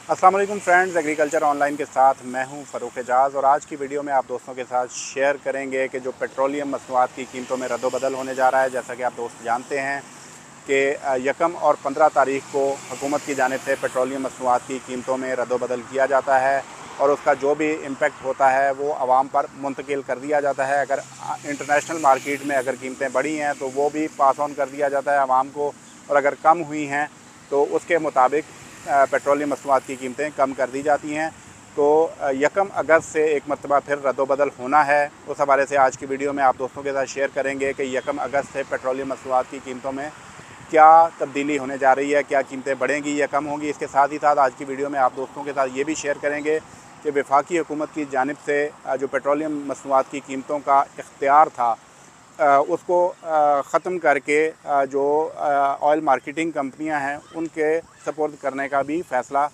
अस्सलाम वालेकुम friends, agriculture online के साथ मैं हूं फ़ारूक एजाज़। और आज की वीडियो में आप दोस्तों के साथ शेयर करेंगे कि जो पेट्रोलियम मसनूआत की कीमतों में रद्द-बदल होने जा रहा है। जैसा कि आप दोस्त जानते हैं कि यकम और 15 तारीख को हुकूमत की जानिब से पेट्रोलियम मसनूआत की कीमतों में रद्द-बदल किया जाता है और उसका जो भी इम्पेक्ट होता है वो आवाम पर मुंतकिल कर दिया जाता है। अगर इंटरनेशनल मार्केट में अगर कीमतें बढ़ी हैं तो वो भी पास ऑन कर दिया जाता है आवाम को, और अगर कम हुई हैं तो उसके मुताबिक पेट्रोलियम मसनूआत की कीमतें कम कर दी जाती हैं। तो यकम अगस्त से एक मरतबा फिर रद्द-बदल होना है। उस हवाले से आज की वीडियो में आप दोस्तों के साथ शेयर करेंगे कि यकम अगस्त से पेट्रोलियम मसनूआत की कीमतों में क्या तब्दीली होने जा रही है, क्या कीमतें बढ़ेंगी या कम होंगी। इसके साथ ही साथ आज की वीडियो में आप दोस्तों के साथ ये भी शेयर करेंगे कि वफाकी हुकूमत की जानिब से जो पेट्रोलियम मसनूआत की कीमतों का इख्तियार था उसको ख़त्म करके जो ऑयल मार्केटिंग कंपनियां हैं उनके सपोर्ट करने का भी फ़ैसला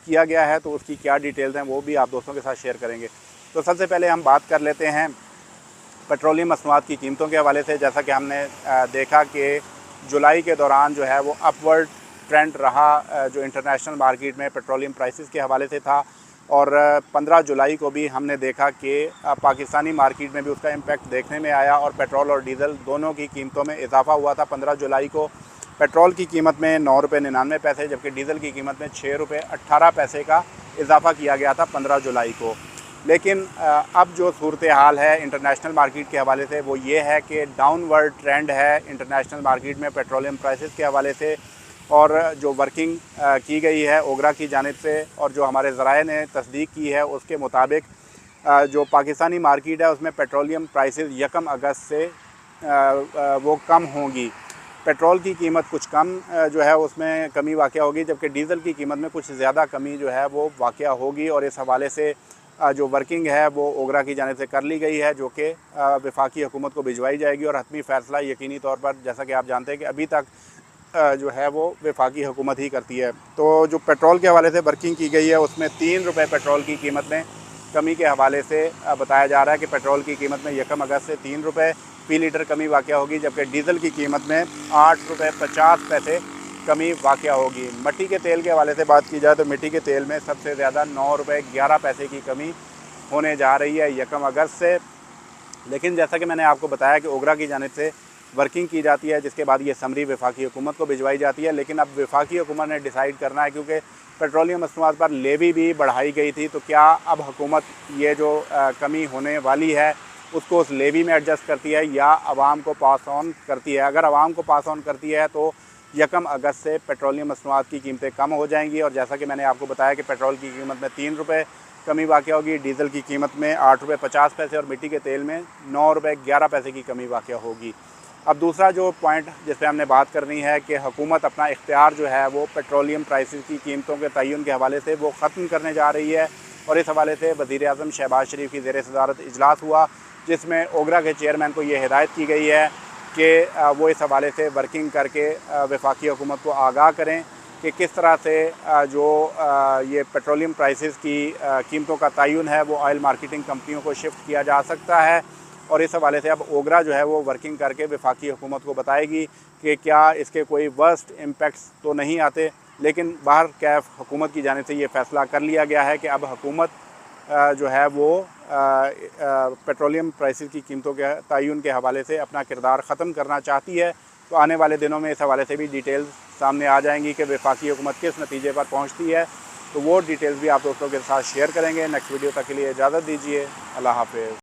किया गया है। तो उसकी क्या डिटेल्स हैं वो भी आप दोस्तों के साथ शेयर करेंगे। तो सबसे पहले हम बात कर लेते हैं पेट्रोलियम मसनूआत की कीमतों के हवाले से। जैसा कि हमने देखा कि जुलाई के दौरान जो है वो अपवर्ड ट्रेंड रहा जो इंटरनेशनल मार्केट में पेट्रोलियम प्राइसेस के हवाले से था, और 15 जुलाई को भी हमने देखा कि पाकिस्तानी मार्केट में भी उसका इम्पेक्ट देखने में आया और पेट्रोल और डीज़ल दोनों की कीमतों में इजाफ़ा हुआ था। 15 जुलाई को पेट्रोल की कीमत में 9 रुपये 99 पैसे, जबकि डीज़ल की कीमत में 6 रुपये 18 पैसे का इजाफ़ा किया गया था 15 जुलाई को। लेकिन अब जो सूरत हाल है इंटरनेशनल मार्केट के हवाले से वो ये है कि डाउनवर्ड ट्रेंड है इंटरनेशनल मार्केट में पेट्रोलियम प्राइसेस के हवाले से। और जो वर्किंग की गई है ओगरा की जानिब से और जो हमारे ज़राए ने तस्दीक की है उसके मुताबिक जो पाकिस्तानी मार्केट है उसमें पेट्रोलियम प्राइसेस यकम अगस्त से वो कम होंगी। पेट्रोल की कीमत कुछ कम जो है उसमें कमी वाक़या होगी, जबकि डीज़ल की कीमत में कुछ ज़्यादा कमी जो है वो वाक़या होगी। और इस हवाले से जो वर्किंग है वो ओगरा की जानिब से कर ली गई है, जो कि वफाकी हुकूमत को भिजवाई जाएगी और हतमी फ़ैसला यकीनी तौर पर, जैसा कि आप जानते हैं कि अभी तक जो है वो वफाकी हुकूमत ही करती है। तो जो पेट्रोल के हवाले से वर्किंग की गई है उसमें 3 रुपये पेट्रोल की कीमत में कमी के हवाले से बताया जा रहा है कि पेट्रोल की कीमत में यकम अगस्त से 3 रुपये फ़ी लीटर कमी वाक़या होगी, जबकि डीज़ल की कीमत में 8 रुपये 50 पैसे कमी वाक़या होगी। मिट्टी के तेल के हवाले से बात की जाए तो मिट्टी के तेल में सबसे ज़्यादा 9 रुपये 11 पैसे की कमी होने जा रही है यकम अगस्त से। लेकिन जैसा कि मैंने आपको बताया कि ओगरा की जानिब से वर्किंग की जाती है, जिसके बाद ये समरी वफाकी हुकूमत को भिजवाई जाती है। लेकिन अब वफाकी हुकूमत ने डिसाइड करना है, क्योंकि पेट्रोलियम मसनूआत पर लेवी भी बढ़ाई गई थी, तो क्या अब हुकूमत ये जो कमी होने वाली है उसको उस लेवी में एडजस्ट करती है या आवाम को पास ऑन करती है। अगर आवाम को पास ऑन करती है तो यकम अगस्त से पेट्रोलियम मसनूआत की कीमतें कम हो जाएंगी। और जैसा कि मैंने आपको बताया कि पेट्रोल की कीमत में 3 रुपये कमी वाक़या होगी, डीज़ल की कीमत में 8 रुपये 50 पैसे और मिट्टी के तेल में 9 रुपये 11 पैसे की कमी वाक़या होगी। अब दूसरा जो पॉइंट जिस पे हमने बात करनी है कि हुकूमत अपना इख्तियार जो है वो पेट्रोलियम प्राइसेस की कीमतों के तयन के हवाले से वो ख़त्म करने जा रही है। और इस हवाले से वज़ीर आज़म शहबाज शरीफ की ज़ेर सदारत इजलास हुआ, जिसमें ओगरा के चेयरमैन को ये हिदायत की गई है कि वो इस हवाले से वर्किंग करके वफाकी हुकूमत को आगाह करें कि किस तरह से जो ये पेट्रोलियम प्राइसेस की कीमतों का तयन है वो ऑयल मार्केटिंग कंपनियों को शिफ्ट किया जा सकता है। और इस हवाले से अब ओगरा जो है वो वर्किंग करके वफाकी हुकूमत को बताएगी कि क्या इसके कोई वर्स्ट इम्पेक्ट्स तो नहीं आते। लेकिन बाहर कैफ हुकूमत की जानिब से ये फ़ैसला कर लिया गया है कि अब हुकूमत जो है वो पेट्रोलियम प्राइसेस की कीमतों के तयन के हवाले से अपना किरदार ख़त्म करना चाहती है। तो आने वाले दिनों में इस हवाले से भी डिटेल्स सामने आ जाएंगी कि वफाकी हुकूमत किस नतीजे पर पहुँचती है। तो वो डिटेल्स भी आप दोस्तों के साथ शेयर करेंगे। नेक्स्ट वीडियो तक के लिए इजाज़त दीजिए। अल्लाह हाफ़िज़।